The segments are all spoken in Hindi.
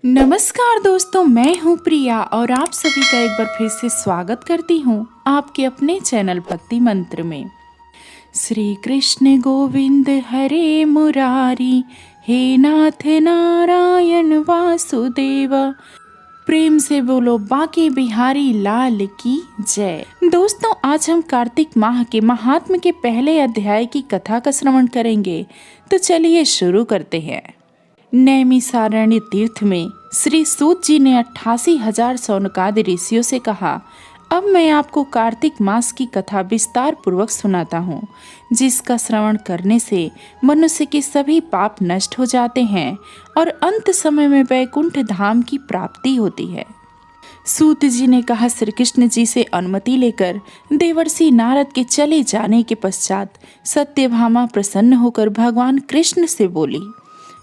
नमस्कार दोस्तों, मैं हूँ प्रिया और आप सभी का एक बार फिर से स्वागत करती हूँ आपके अपने चैनल भक्ति मंत्र में। श्री कृष्ण गोविंद हरे मुरारी, हे नाथ नारायण वासुदेव। प्रेम से बोलो बांके बिहारी लाल की जय। दोस्तों, आज हम कार्तिक माह के महात्म के पहले अध्याय की कथा का श्रवण करेंगे, तो चलिए शुरू करते हैं। नैमिषारण्य तीर्थ में श्री सूत जी ने 88,000 शौनकादि ऋषियों से कहा, अब मैं आपको कार्तिक मास की कथा विस्तार पूर्वक सुनाता हूँ, जिसका श्रवण करने से मनुष्य के सभी पाप नष्ट हो जाते हैं और अंत समय में वैकुंठ धाम की प्राप्ति होती है। सूत जी ने कहा, श्री कृष्ण जी से अनुमति लेकर देवर्षि नारद के चले जाने के पश्चात सत्यभामा प्रसन्न होकर भगवान कृष्ण से बोली,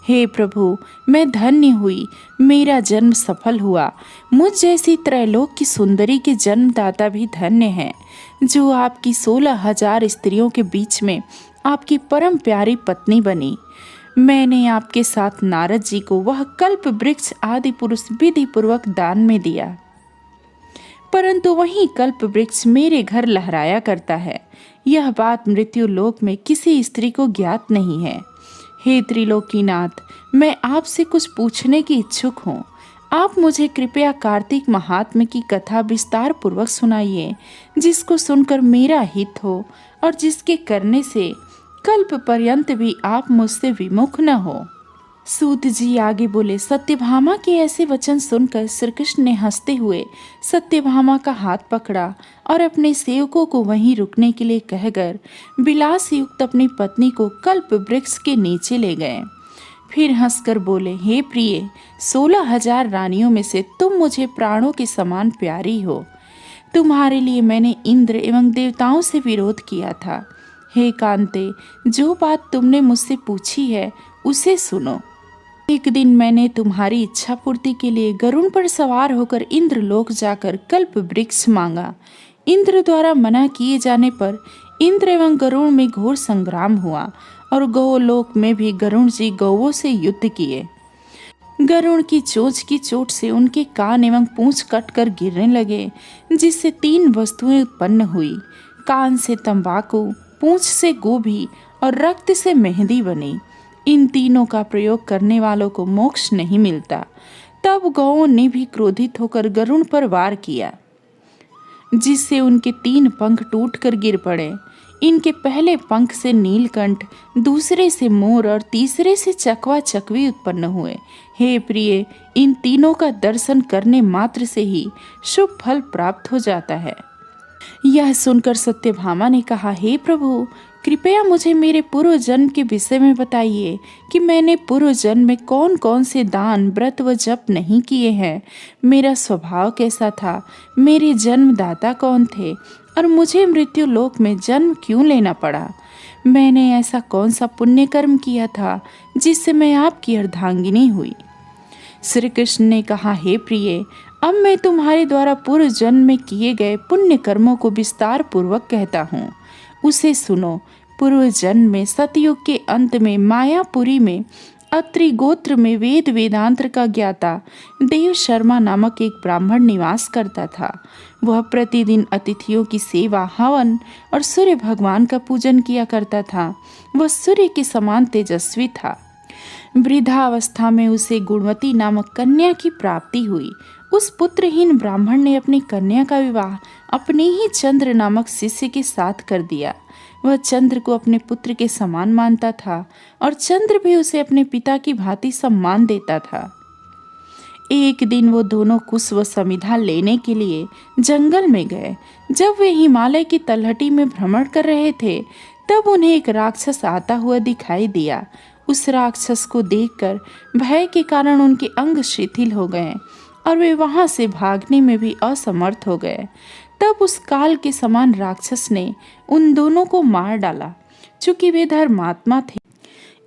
हे प्रभु, मैं धन्य हुई, मेरा जन्म सफल हुआ। मुझ जैसी त्रैलोक की सुंदरी के जन्मदाता भी धन्य हैं, जो आपकी 16,000 स्त्रियों के बीच में आपकी परम प्यारी पत्नी बनी। मैंने आपके साथ नारद जी को वह कल्प वृक्ष आदि पुरुष विधि पूर्वक दान में दिया, परंतु वही कल्प वृक्ष मेरे घर लहराया करता है। यह बात मृत्यु लोक में किसी स्त्री को ज्ञात नहीं है। हे त्रिलोकीनाथ, मैं आपसे कुछ पूछने की इच्छुक हूँ। आप मुझे कृपया कार्तिक महात्म्य की कथा विस्तार पूर्वक सुनाइए, जिसको सुनकर मेरा हित हो और जिसके करने से कल्प पर्यंत भी आप मुझसे विमुख न हो। सूत जी आगे बोले, सत्यभामा के ऐसे वचन सुनकर श्री कृष्ण ने हंसते हुए सत्यभामा का हाथ पकड़ा और अपने सेवकों को वहीं रुकने के लिए कहकर विलास युक्त अपनी पत्नी को कल्प वृक्ष के नीचे ले गए। फिर हंसकर बोले, हे प्रिय, 16,000 रानियों में से तुम मुझे प्राणों के समान प्यारी हो। तुम्हारे लिए मैंने इंद्र एवं देवताओं से विरोध किया था। हे कांते, जो बात तुमने मुझसे पूछी है उसे सुनो। एक दिन मैंने तुम्हारी इच्छा पूर्ति के लिए गरुड़ पर सवार होकर इंद्रलोक जाकर कल्प वृक्ष मांगा। इंद्र द्वारा मना किए जाने पर इंद्र एवं गरुड़ में घोर संग्राम हुआ और गौलोक में भी गरुड़ जी गौओं से युद्ध किए। गरुड़ की चोंच की चोट से उनके कान एवं पूंछ कटकर गिरने लगे, जिससे 3 वस्तुएं उत्पन्न हुई। कान से तंबाकू, पूंछ से गोभी और रक्त से मेहंदी बनी। इन तीनों का प्रयोग करने वालों को मोक्ष नहीं मिलता। तब गौओं ने भी क्रोधित होकर गरुड़ पर वार किया, जिससे उनके 3 पंख टूटकर गिर पड़े। इनके पहले पंख से नीलकंठ, दूसरे से मोर और तीसरे से चकवा चकवी उत्पन्न हुए। हे प्रिय, इन तीनों का दर्शन करने मात्र से ही शुभ फल प्राप्त हो जाता है। यह सुनकर सत्यभामा ने कहा, हे प्रभु, कृपया मुझे मेरे पूर्व जन्म के विषय में बताइए कि मैंने पूर्व जन्म में कौन कौन से दान, व्रत व जप नहीं किए हैं। मेरा स्वभाव कैसा था, मेरे जन्मदाता कौन थे और मुझे मृत्यु लोक में जन्म क्यों लेना पड़ा। मैंने ऐसा कौन सा पुण्य कर्म किया था जिससे मैं आपकी अर्धांगिनी हुई। श्री कृष्ण ने कहा, हे प्रिय, अब मैं तुम्हारे द्वारा पूर्व जन्म में किए गए पुण्य कर्मों को विस्तार पूर्वक कहता हूँ, उसे सुनो। पूर्व जन्म में सतयुग के अंत में मायापुरी में अत्रि गोत्र में वेद वेदांत का ज्ञाता देव शर्मा नामक एक ब्राह्मण निवास करता था। वह प्रतिदिन अतिथियों की सेवा, हवन और सूर्य भगवान का पूजन किया करता था। वह सूर्य के समान तेजस्वी था। वृद्धावस्था में उसे गुणवती नामक कन्या की प्राप्ति हुई। उस पुत्रहीन ब्राह्मण ने अपनी कन्या का विवाह अपने ही चंद्र नामक शिष्य के साथ कर दिया। वह चंद्र को अपने पुत्र के समान मानता था और चंद्र भी उसे अपने पिता की भांति सम्मान देता था। एक दिन वो दोनों कुश व समिधा लेने के लिए जंगल में गए। जब वे हिमालय की तलहटी में भ्रमण कर रहे थे, तब उन्हें एक राक्षस आता हुआ दिखाई दिया। उस राक्षस को देखकर भय के कारण उनके अंग शिथिल हो गए और वे वहां से भागने में भी असमर्थ हो गए। तब उस काल के समान राक्षस ने उन दोनों को मार डाला। चूंकि वे धर्मात्मा थे,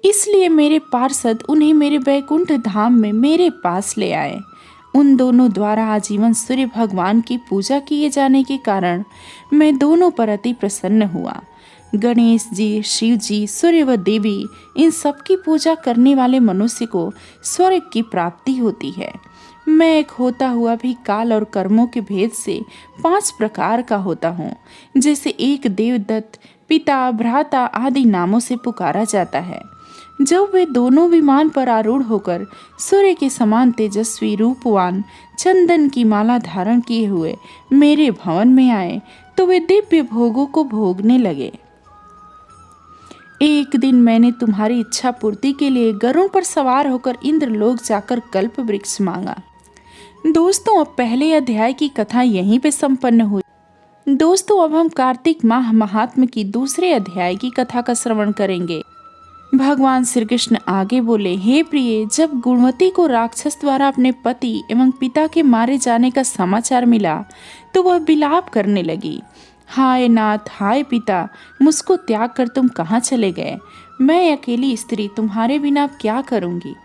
इसलिए मेरे पार्षद उन्हें मेरे वैकुंठ धाम में मेरे पास ले आए। उन दोनों द्वारा आजीवन सूर्य भगवान की पूजा किए जाने के कारण मैं दोनों पर अति प्रसन्न हुआ। गणेश जी, शिव जी, सूर्य व देवी, इन सब की पूजा करने वाले मनुष्य को स्वर्ग की प्राप्ति होती है। मैं एक होता हुआ भी काल और कर्मों के भेद से 5 प्रकार का होता हूँ। जैसे एक देवदत्त, पिता, भ्राता आदि नामों से पुकारा जाता है। जब वे दोनों विमान पर आरूढ़ होकर सूर्य के समान तेजस्वी रूपवान चंदन की माला धारण किए हुए मेरे भवन में आए, तो वे दिव्य भोगों को भोगने लगे। एक दिन मैंने तुम्हारी इच्छा पूर्ति के लिए गरुड़ पर सवार होकर इंद्रलोक जाकर कल्प वृक्ष मांगा। दोस्तों, अब पहले अध्याय की कथा यहीं पे संपन्न हुई। दोस्तों, अब हम कार्तिक माह महात्म्य की दूसरे अध्याय की कथा का श्रवण करेंगे। भगवान श्री कृष्ण आगे बोले, हे प्रिय, जब गुणवती को राक्षस द्वारा अपने पति एवं पिता के मारे जाने का समाचार मिला तो वह विलाप करने लगी। हाय नाथ, हाय पिता, मुझको त्याग कर तुम कहाँ चले गए? मैं अकेली स्त्री तुम्हारे बिना अब क्या करूँगी?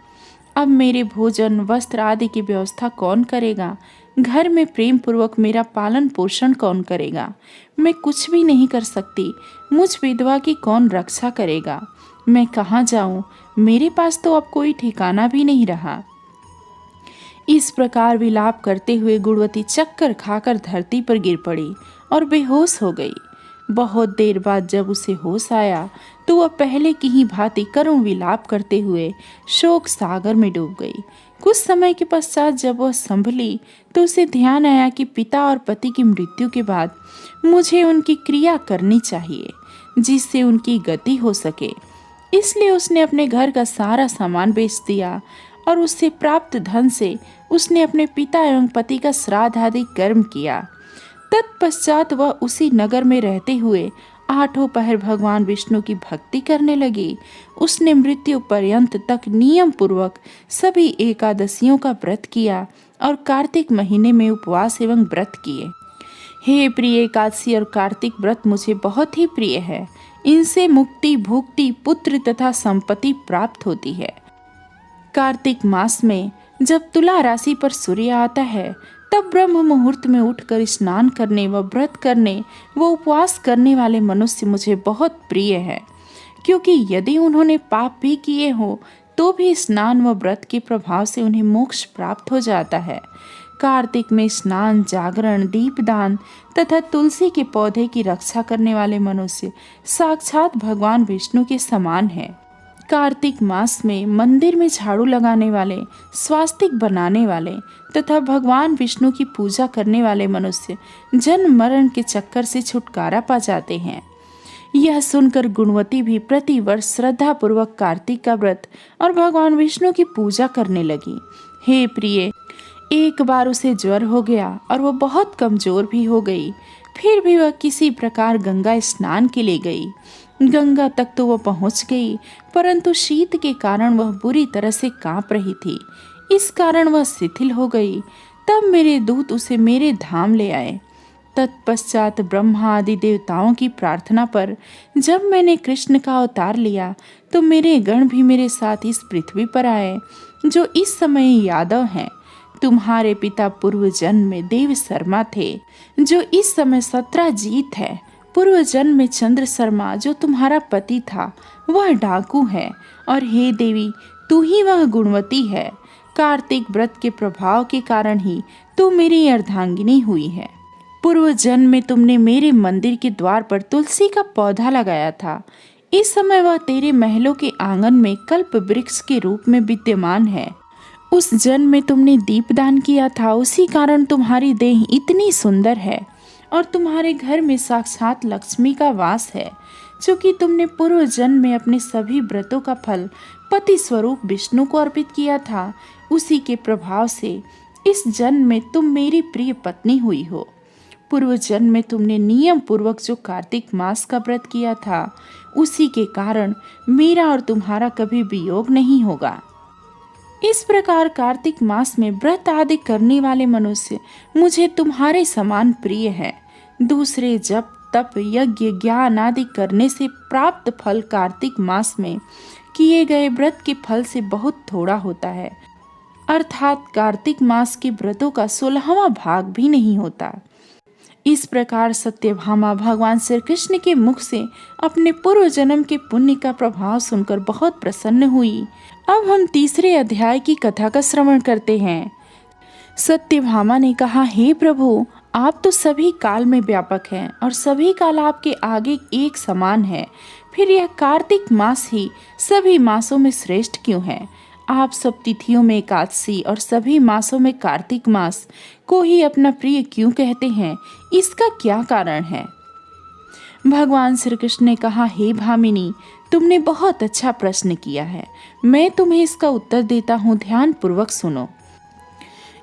अब मेरे भोजन, वस्त्र आदि की व्यवस्था कौन करेगा? घर में प्रेम पूर्वक मेरा पालन पोषण कौन करेगा? मैं कुछ भी नहीं कर सकती। मुझ विधवा की कौन रक्षा करेगा? मैं कहाँ जाऊं? मेरे पास तो अब कोई ठिकाना भी नहीं रहा। इस प्रकार विलाप करते हुए गुणवती चक्कर खाकर धरती पर गिर पड़ी और बेहोश हो गई। बहुत देर बाद जब उसे होश आया तो वह पहले की ही भांति करुण विलाप करते हुए शोक सागर में डूब गई। कुछ समय के पश्चात जब वह संभली तो उसे ध्यान आया कि पिता और पति की मृत्यु के बाद मुझे उनकी क्रिया करनी चाहिए, जिससे उनकी गति हो सके। इसलिए उसने अपने घर का सारा सामान बेच दिया और उससे प्राप्त धन से उसने अपने पिता एवं पति का श्राद्ध आदि कर्म किया। तत्पश्चात वह उसी नगर में रहते हुए 8 पहर भगवान विष्णु की भक्ति करने लगी। उसने मृत्यु पर्यंत तक नियम पूर्वक सभी एकादशियों का व्रत किया और कार्तिक महीने में उपवास एवं व्रत किए। हे प्रिय, एकादशी और कार्तिक व्रत मुझे बहुत ही प्रिय है। इनसे मुक्ति, भुक्ति, पुत्र तथा संपत्ति प्राप्त होती है। कार्तिक मास में जब तुला राशि पर सूर्य आता है तब ब्रह्म मुहूर्त में उठकर स्नान करने व व्रत करने व उपवास करने वाले मनुष्य मुझे बहुत प्रिय है, क्योंकि यदि उन्होंने पाप भी किए हो तो भी स्नान व व्रत के प्रभाव से उन्हें मोक्ष प्राप्त हो जाता है। कार्तिक में स्नान, जागरण, दीपदान तथा तुलसी के पौधे की रक्षा करने वाले मनुष्य साक्षात भगवान विष्णु के समान है। कार्तिक मास में मंदिर में झाड़ू लगाने वाले, स्वास्तिक बनाने वाले तथा भगवान विष्णु की पूजा करने वाले मनुष्य जन्म मरण के चक्कर से छुटकारा पा जाते हैं। यह सुनकर गुणवती भी प्रति वर्ष श्रद्धा पूर्वक कार्तिक का व्रत और भगवान विष्णु की पूजा करने लगी। हे प्रिय, एक बार उसे ज्वर हो गया और वह बहुत कमजोर भी हो गई। फिर भी वह किसी प्रकार गंगा स्नान के लिए गई। गंगा तक तो वह पहुंच गई, परंतु शीत के कारण वह बुरी तरह से कांप रही थी। इस कारण वह शिथिल हो गई। तब मेरे दूत उसे मेरे धाम ले आए। तत्पश्चात ब्रह्मा आदि देवताओं की प्रार्थना पर जब मैंने कृष्ण का अवतार लिया तो मेरे गण भी मेरे साथ इस पृथ्वी पर आए, जो इस समय यादव हैं। तुम्हारे पिता पूर्व जन्म में देव शर्मा थे, जो इस समय 17 जीत है। पूर्व जन्म में चंद्र शर्मा, जो तुम्हारा पति था, वह डाकू है। और हे देवी, तू ही वह गुणवती है। कार्तिक व्रत के प्रभाव के कारण ही तू मेरी अर्धांगिनी हुई है। पूर्व जन्म में तुमने मेरे मंदिर के द्वार पर तुलसी का पौधा लगाया था। इस समय वह तेरे महलों के आंगन में कल्प वृक्ष के रूप में विद्यमान है। उस जन्म में तुमने दीपदान किया था, उसी कारण तुम्हारी देह इतनी सुंदर है और तुम्हारे घर में साक्षात लक्ष्मी का वास है। क्योंकि तुमने पूर्व जन्म में अपने सभी व्रतों का फल पति स्वरूप विष्णु को अर्पित किया था, उसी के प्रभाव से इस जन्म में तुम मेरी प्रिय पत्नी हुई हो। पूर्व जन्म में तुमने नियम पूर्वक जो कार्तिक मास का व्रत किया था, उसी के कारण मेरा और तुम्हारा कभी वियोग नहीं होगा। इस प्रकार कार्तिक मास में व्रत आदि करने वाले मनुष्य मुझे तुम्हारे समान प्रिय है। दूसरे जप, तप, यज्ञ, ज्ञान आदि करने से प्राप्त फल कार्तिक मास में किए गए व्रत के फल से बहुत थोड़ा होता है, अर्थात कार्तिक मास के व्रतों का 16वां भाग भी नहीं होता। इस प्रकार सत्यभामा भगवान श्री कृष्ण के मुख से अपने पूर्व जन्म के पुण्य का प्रभाव सुनकर बहुत प्रसन्न हुई। अब हम तीसरे अध्याय की कथा का श्रवण करते हैं। सत्यभामा ने कहा, हे प्रभु, आप तो सभी काल में व्यापक हैं और सभी काल आपके आगे एक समान है। फिर यह कार्तिक मास ही सभी मासों में श्रेष्ठ क्यों है? आप सब तिथियों में एकादशी और सभी मासों में कार्तिक मास को ही अपना प्रिय क्यों कहते हैं? इसका क्या कारण है? भगवान श्री कृष्ण ने कहा, हे भामिनी, तुमने बहुत अच्छा प्रश्न किया है। मैं तुम्हें इसका उत्तर देता हूँ, ध्यान पूर्वक सुनो।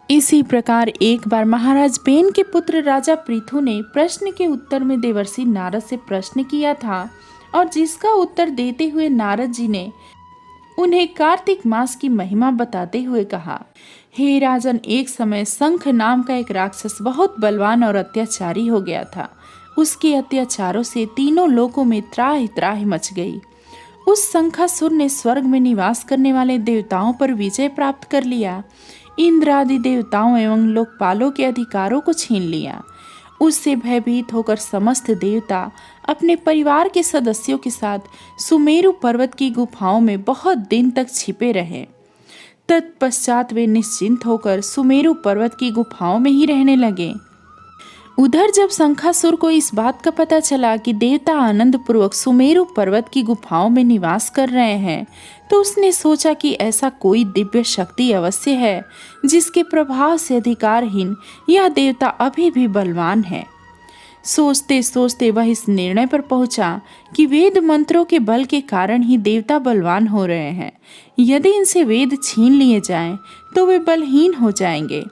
इसी प्रकार एक बार महाराज बेन के पुत्र राजा पृथु ने प्रश्न के उत्तर में देवर्षि नारद से प्रश्न किया था और जिसका उत्तर देते हुए नारद जी ने उन्हें कार्तिक मास की महिमा बताते हुए कहा, हे राजन, एक समय शंख नाम का एक राक्षस बहुत बलवान और अत्याचारी हो गया था। उसके अत्याचारों से तीनों लोकों में त्राहि त्राहि मच गई। उस शंखासुर ने स्वर्ग में निवास करने वाले देवताओं पर विजय प्राप्त कर लिया, इंद्र आदि देवताओं एवं लोकपालों के अधिकारों को छीन लिया। उससे भयभीत होकर समस्त देवता अपने परिवार के सदस्यों के साथ सुमेरु पर्वत की गुफाओं में बहुत दिन तक छिपे रहे। तत्पश्चात वे निश्चिंत होकर सुमेरु पर्वत की गुफाओं में ही रहने लगे। उधर जब शंखासुर को इस बात का पता चला कि देवता आनंद पूर्वक सुमेरु पर्वत की गुफाओं में निवास कर रहे हैं, तो उसने सोचा कि ऐसा कोई दिव्य शक्ति अवश्य है जिसके प्रभाव से अधिकारहीन यह देवता अभी भी बलवान है। सोचते सोचते वह इस निर्णय पर पहुंचा कि वेद मंत्रों के बल के कारण ही देवता बलवान हो रहे हैं। यदि इनसे वेद छीन लिए जाएं, तो वे बलहीन हो जाएंगे।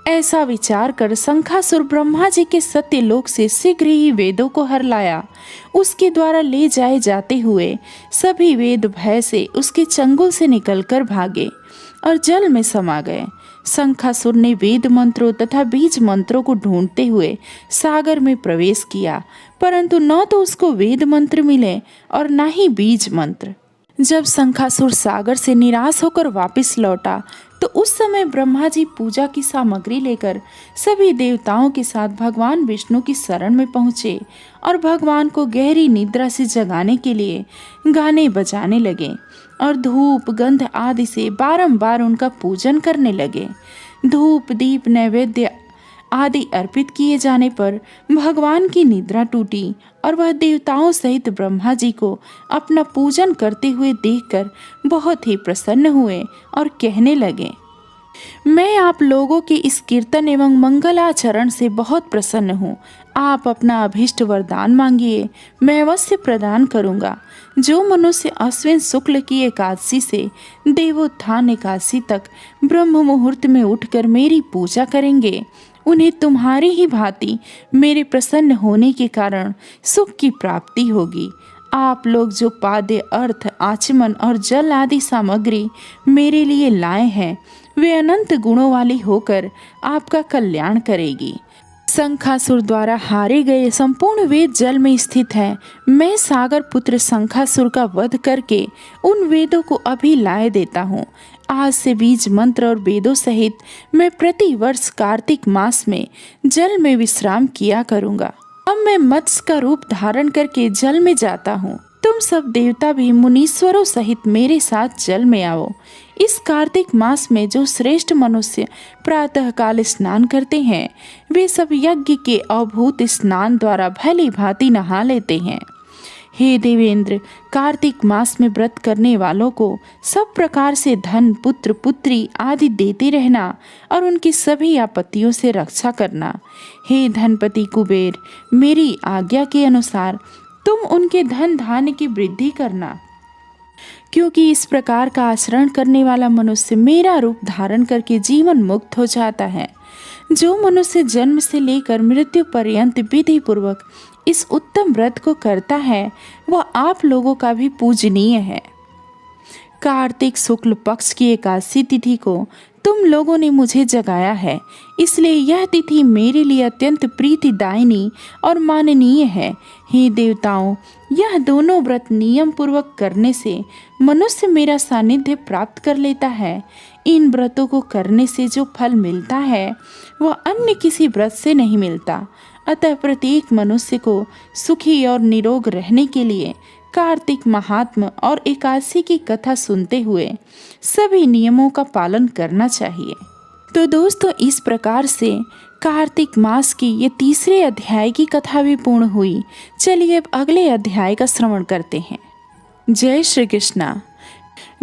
ऐसा विचार कर शंखासुर ब्रह्मा जी के सत्यलोक से शीघ्र ही वेदों को हर लाया। उसके द्वारा ले जाए जाते हुए सभी वेद भय से उसके चंगुल से निकलकर भागे और जल में समा गए। शंखासुर ने वेद मंत्रों तथा बीज मंत्रों को ढूंढते हुए सागर में प्रवेश किया, परंतु न तो उसको वेद मंत्र मिले और न ही बीज मंत्र। जब शंखासुर सागर से निराश होकर वापस लौटा, तो उस समय ब्रह्मा जी पूजा की सामग्री लेकर सभी देवताओं के साथ भगवान विष्णु की शरण में पहुँचे और भगवान को गहरी निद्रा से जगाने के लिए गाने बजाने लगे और धूप गंध आदि से बारंबार उनका पूजन करने लगे। धूप दीप नैवेद्य आदि अर्पित किए जाने पर भगवान की निद्रा टूटी और वह देवताओं सहित ब्रह्मा जी को अपना पूजन करते हुए देखकर बहुत ही प्रसन्न हुए और कहने लगे, मैं आप लोगों के इस कीर्तन एवं मंगलाचरण से बहुत प्रसन्न हूँ। आप अपना अभीष्ट वरदान मांगिए, मैं अवश्य प्रदान करूँगा। जो मनुष्य अश्विन शुक्ल की एकादशी से देवोत्थान एकादशी तक ब्रह्म मुहूर्त में उठकर मेरी पूजा करेंगे, उन्हें तुम्हारी ही भांति मेरे प्रसन्न होने के कारण सुख की प्राप्ति होगी। आप लोग जो पाद्य अर्थ आचमन और जल आदि सामग्री मेरे लिए लाए हैं, वे अनंत गुणों वाली होकर आपका कल्याण करेगी। शंखासुर द्वारा हारे गए संपूर्ण वेद जल में स्थित है। मैं सागर पुत्र शंखासुर का वध करके उन वेदों को अभी लाए देता हूँ। आज से बीज मंत्र और वेदों सहित मैं प्रति वर्ष कार्तिक मास में जल में विश्राम किया करूँगा। अब मैं मत्स्य का रूप धारण करके जल में जाता हूँ। तुम सब देवता भी मुनीश्वरों सहित मेरे साथ जल में आओ। इस कार्तिक मास में जो श्रेष्ठ मनुष्य प्रातः काल स्नान करते हैं, वे सब यज्ञ के अभूत स्नान द्वारा भली भांति नहा लेते हैं। हे देवेंद्र, कार्तिक मास में व्रत करने वालों को सब प्रकार से धन पुत्र पुत्री आदि देते रहना और उनकी सभी आपत्तियों से रक्षा करना। हे धनपति कुबेर, मेरी आज्ञा के अनुसार तुम उनके धन धान्य की वृद्धि करना, क्योंकि इस प्रकार का आचरण करने वाला मनुष्य मेरा रूप धारण करके जीवन मुक्त हो जाता है। जो मनुष्य जन्म से लेकर मृत्यु पर्यंत विधि पूर्वक इस उत्तम व्रत को करता है, वह आप लोगों का भी पूजनीय है। कार्तिक शुक्ल पक्ष की एकादशी तिथि को तुम लोगों ने मुझे जगाया है, इसलिए यह तिथि मेरे लिए अत्यंत प्रीतिदायिनी और माननीय है। हे देवताओं, यह दोनों व्रत नियम पूर्वक करने से मनुष्य मेरा सानिध्य प्राप्त कर लेता है। इन व्रतों को करने से जो फल मिलता है, वह अन्य किसी व्रत से नहीं मिलता। अतः प्रत्येक मनुष्य को सुखी और निरोग रहने के लिए कार्तिक महात्म और एकादशी की कथा सुनते हुए सभी नियमों का पालन करना चाहिए। तो दोस्तों, इस प्रकार से कार्तिक मास की ये तीसरे अध्याय की कथा भी पूर्ण हुई। चलिए अब अगले अध्याय का श्रवण करते हैं। जय श्री कृष्णा।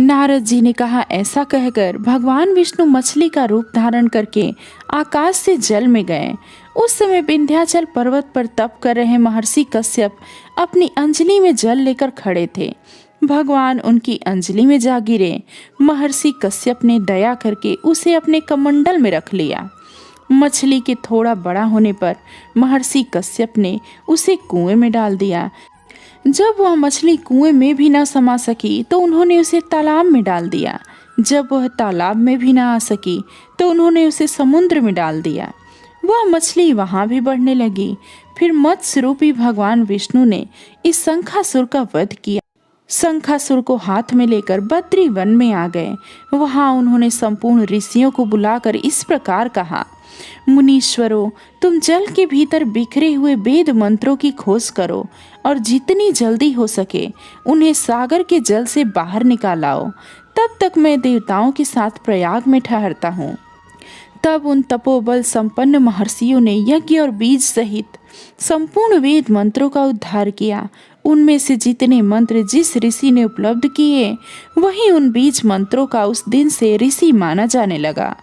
नारद जी ने कहा, ऐसा कहकर भगवान विष्णु मछली का रूप धारण करके आकाश से जल में गए। उस समय विंध्याचल पर्वत पर तप कर रहे महर्षि कश्यप अपनी अंजलि में जल लेकर खड़े थे। भगवान उनकी अंजलि में जा गिरे। महर्षि कश्यप ने दया करके उसे अपने कमंडल में रख लिया। मछली के थोड़ा बड़ा होने पर महर्षि कश्यप ने उसे कुएं में डाल दिया। जब वह मछली कुएं में भी न समा सकी तो उन्होंने उसे तालाब में डाल दिया। जब वह तालाब में भी न आ सकी तो उन्होंने उसे समुद्र में डाल दिया। वह मछली वहां भी बढ़ने लगी। फिर मत्स्य रूपी भगवान विष्णु ने इस शंखासुर का वध किया। शंखासुर को हाथ में लेकर बद्री वन में आ गए। वहां उन्होंने संपूर्ण ऋषियों को बुलाकर इस प्रकार कहा, मुनीश्वरों, तुम जल के भीतर बिखरे हुए वेद मंत्रों की खोज करो और जितनी जल्दी हो सके उन्हें सागर के जल से बाहर निकालाओ। तब तक मैं देवताओं के साथ प्रयाग में ठहरता हूँ। तब उन तपोबल संपन्न महर्षियों ने यज्ञ और बीज सहित संपूर्ण वेद मंत्रों का उद्धार किया। उनमें से जितने मंत्र जिस ऋषि ने उपलब्ध किए वही उन बीज मंत्रों का उस दिन से ऋषि माना जाने लगा।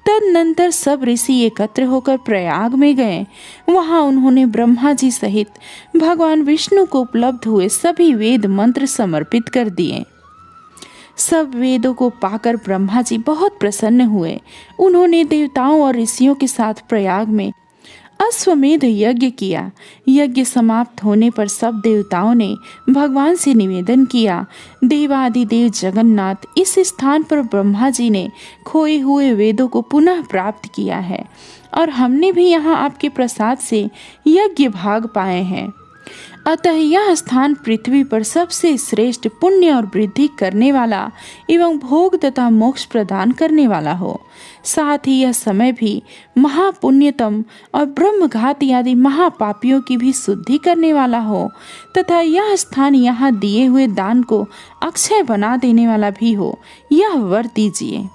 तदनंतर सब ऋषि एकत्र होकर प्रयाग में गए। वहां उन्होंने ब्रह्मा जी सहित भगवान विष्णु को उपलब्ध हुए सभी वेद मंत्र समर्पित कर दिए। सब वेदों को पाकर ब्रह्मा जी बहुत प्रसन्न हुए। उन्होंने देवताओं और ऋषियों के साथ प्रयाग में अश्वमेध यज्ञ किया। यज्ञ समाप्त होने पर सब देवताओं ने भगवान से निवेदन किया, देवादिदेव जगन्नाथ, इस स्थान पर ब्रह्मा जी ने खोए हुए वेदों को पुनः प्राप्त किया है और हमने भी यहाँ आपके प्रसाद से यज्ञ भाग पाए हैं। अतः यह स्थान पृथ्वी पर सबसे श्रेष्ठ पुण्य और वृद्धि करने वाला एवं भोग तथा मोक्ष प्रदान करने वाला हो। साथ ही यह समय भी महापुण्यतम और ब्रह्मघाती आदि महापापियों की भी शुद्धि करने वाला हो तथा यह स्थान यहाँ दिए हुए दान को अक्षय बना देने वाला भी हो, यह वर दीजिए।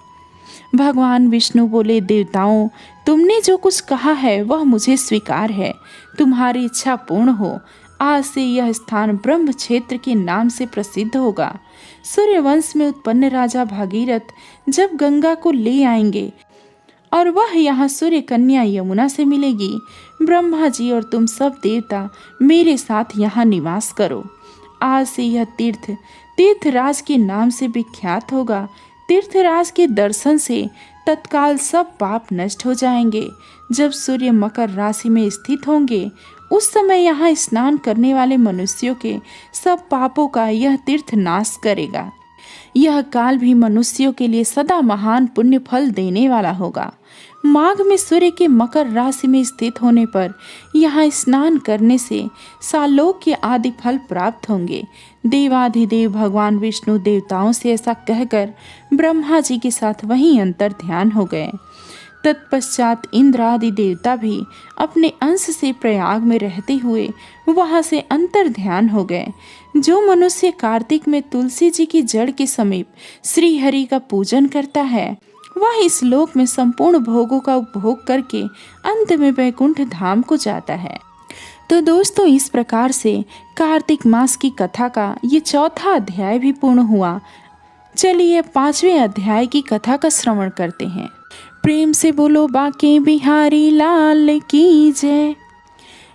भगवान विष्णु बोले, देवताओं, तुमने जो कुछ कहा है वह मुझे स्वीकार है। तुम्हारी इच्छा पूर्ण हो। आज से यह स्थान ब्रह्म क्षेत्र के नाम से प्रसिद्ध होगा। सूर्यवंश में उत्पन्न राजा भागीरथ जब गंगा को ले आएंगे और वह यहाँ सूर्य कन्या यमुना से मिलेगी, ब्रह्मा जी और तुम सब देवता मेरे साथ यहाँ निवास करो। आज से यह तीर्थ तीर्थराज के नाम से विख्यात होगा। तीर्थराज के दर्शन से तत्काल सब पाप नष्ट हो जाएंगे। जब सूर्य मकर राशि में स्थित होंगे उस समय यहाँ स्नान करने वाले मनुष्यों के सब पापों का यह तीर्थ नाश करेगा। यह काल भी मनुष्यों के लिए सदा महान पुण्य फल देने वाला होगा। माघ में सूर्य के मकर राशि में स्थित होने पर यहाँ स्नान करने से सालोक के आदि फल प्राप्त होंगे। देवाधिदेव भगवान विष्णु देवताओं से ऐसा कहकर ब्रह्मा जी के साथ वहीं अंतर ध्यान हो गए। तत्पश्चात इंद्र आदि देवता भी अपने अंश से प्रयाग में रहते हुए वहां से अंतर ध्यान हो गए। जो मनुष्य कार्तिक में तुलसी जी की जड़ के समीप श्री हरि का पूजन करता है वह इस लोक में संपूर्ण भोगों का उपभोग करके अंत में वैकुंठ धाम को जाता है। तो दोस्तों, इस प्रकार से कार्तिक मास की कथा का ये चौथा अध्याय भी पूर्ण हुआ। चलिए 5वें अध्याय की कथा का श्रवण करते हैं। प्रेम से बोलो बांके बिहारी लाल की जय।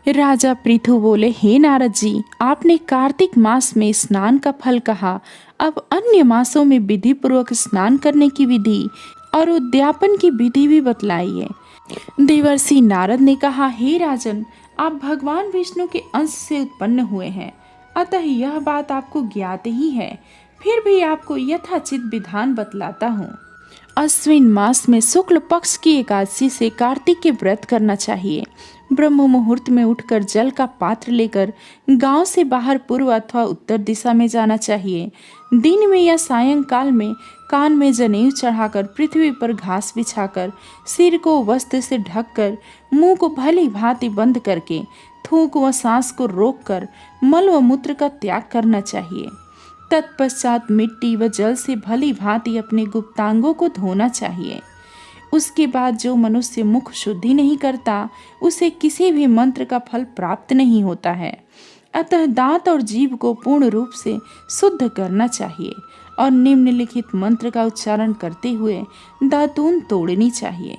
राजा पृथु बोले, हे नारद जी, आपने कार्तिक मास में स्नान का फल कहा, अब अन्य मासों में विधि पूर्वक स्नान करने की विधि और उद्यापन की विधि भी बतलाइए। देवर्षि नारद ने कहा, हे राजन, आप भगवान विष्णु के अंश से उत्पन्न हुए हैं, अतः यह बात आपको ज्ञात ही है। फिर भी आपको यथाचित विधान बतलाता हूँ। अश्विन मास में शुक्ल पक्ष की एकादशी से कार्तिक के व्रत करना चाहिए। ब्रह्म मुहूर्त में उठकर जल का पात्र लेकर गांव से बाहर पूर्व अथवा उत्तर दिशा में जाना चाहिए। दिन में या सायंकाल में कान में जनेऊ चढ़ाकर, पृथ्वी पर घास बिछाकर, सिर को वस्त्र से ढककर, मुंह को भली भांति बंद करके, थूक व सांस को रोककर मल व मूत्र का त्याग करना चाहिए। तत्पश्चात मिट्टी व जल से भली भांति अपने गुप्तांगों को धोना चाहिए। उसके बाद जो मनुष्य मुख शुद्धि नहीं करता, उसे किसी भी मंत्र का फल प्राप्त नहीं होता है। अतः दांत और जीभ को पूर्ण रूप से शुद्ध करना चाहिए और निम्नलिखित मंत्र का उच्चारण करते हुए दातून तोड़नी चाहिए।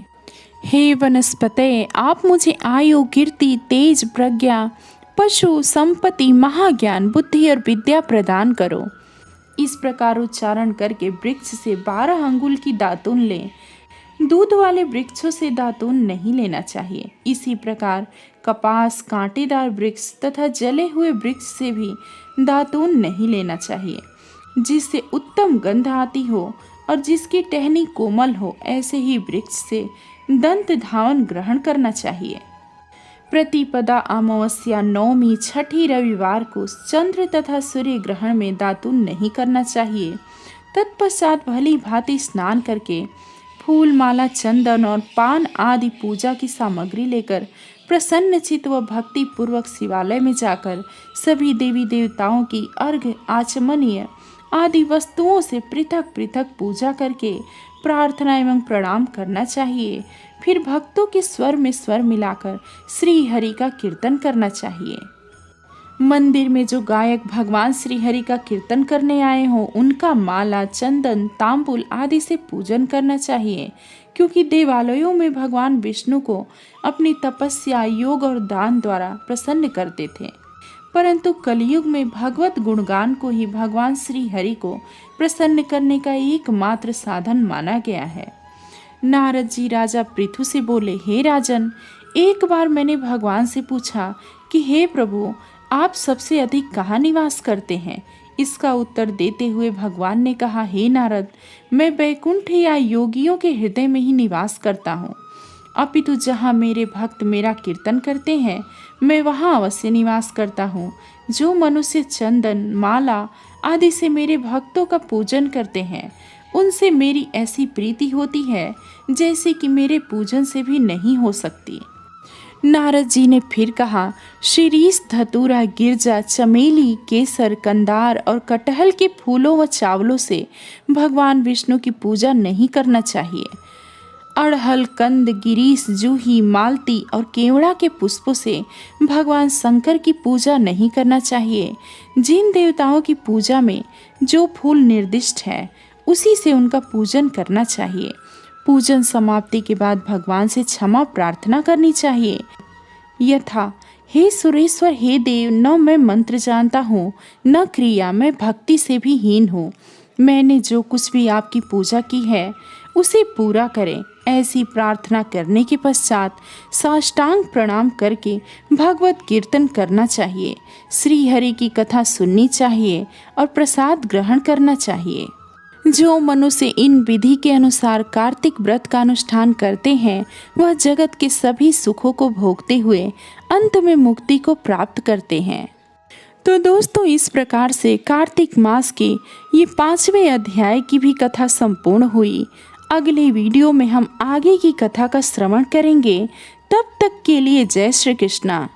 हे वनस्पते, आप मुझे आयु, कीर्ति, तेज, प्रज्ञा, पशु, संपत्ति, महाज्ञान, बुद्धि और विद्या प्रदान करो। इस प्रकार उच्चारण करके वृक्ष से 12 अंगुल की दातून लें। दूध वाले वृक्षों से दातून नहीं लेना चाहिए। इसी प्रकार कपास, कांटेदार वृक्ष तथा जले हुए वृक्ष से भी दातून नहीं लेना चाहिए। जिससे उत्तम गंध आती हो और जिसकी टहनी कोमल हो, ऐसे ही वृक्ष से दंत धावन ग्रहण करना चाहिए। प्रतिपदा, अमावस्या, नवमी, छठी, रविवार को चंद्र तथा सूर्य ग्रहण में दातून नहीं करना चाहिए। तत्पश्चात भली भांति स्नान करके फूल, माला, चंदन और पान आदि पूजा की सामग्री लेकर प्रसन्न चित्त व भक्ति पूर्वक शिवालय में जाकर सभी देवी देवताओं की अर्घ्य, आचमनीय आदि वस्तुओं से पृथक पृथक पूजा करके प्रार्थना एवं प्रणाम करना चाहिए। फिर भक्तों के स्वर में स्वर मिलाकर श्री हरि का कीर्तन करना चाहिए। मंदिर में जो गायक भगवान श्री हरि का कीर्तन करने आए हों, उनका माला, चंदन, तांबुल आदि से पूजन करना चाहिए, क्योंकि देवालयों में भगवान विष्णु को अपनी तपस्या, योग और दान द्वारा प्रसन्न करते थे। परंतु कलयुग में भगवत गुणगान को ही भगवान श्री हरि को प्रसन्न करने का एकमात्र साधन माना गया है। नारद जी राजा पृथु से बोले, हे राजन, एक बार मैंने भगवान से पूछा कि हे प्रभु, आप सबसे अधिक कहाँ निवास करते हैं? इसका उत्तर देते हुए भगवान ने कहा, हे नारद, मैं वैकुंठ या योगियों के हृदय में ही निवास करता हूँ। अपितु जहाँ मेरे भक्त मेरा कीर्तन करते हैं, मैं वहाँ अवश्य निवास करता हूँ। जो मनुष्य चंदन, माला आदि से मेरे भक्तों का पूजन करते हैं, उनसे मेरी ऐसी प्रीति होती है जैसे कि मेरे पूजन से भी नहीं हो सकती। नारद जी ने फिर कहा, शिरीष, धतूरा, गिरजा, चमेली, केसर, कंदार और कटहल के फूलों व चावलों से भगवान विष्णु की पूजा नहीं करना चाहिए। अड़हल, कंद, गिरीश, जूही, मालती और केवड़ा के पुष्पों से भगवान शंकर की पूजा नहीं करना चाहिए। जिन देवताओं की पूजा में जो फूल निर्दिष्ट है, उसी से उनका पूजन करना चाहिए। पूजन समाप्ति के बाद भगवान से क्षमा प्रार्थना करनी चाहिए, यथा, हे सुरेश्वर, हे देव, न मैं मंत्र जानता हूँ, न क्रिया, मैं भक्ति से भी हीन हूँ। मैंने जो कुछ भी आपकी पूजा की है, उसे पूरा करें। ऐसी प्रार्थना करने के पश्चात साष्टांग प्रणाम करके भगवत कीर्तन करना चाहिए, श्री हरि की कथा सुननी चाहिए और प्रसाद ग्रहण करना चाहिए। जो मनुष्य इन विधि के अनुसार कार्तिक व्रत का अनुष्ठान करते हैं, वह जगत के सभी सुखों को भोगते हुए अंत में मुक्ति को प्राप्त करते हैं। तो दोस्तों, इस प्रकार से कार्तिक मास के ये 5वें अध्याय की भी कथा संपूर्ण हुई। अगले वीडियो में हम आगे की कथा का श्रवण करेंगे। तब तक के लिए जय श्री कृष्णा।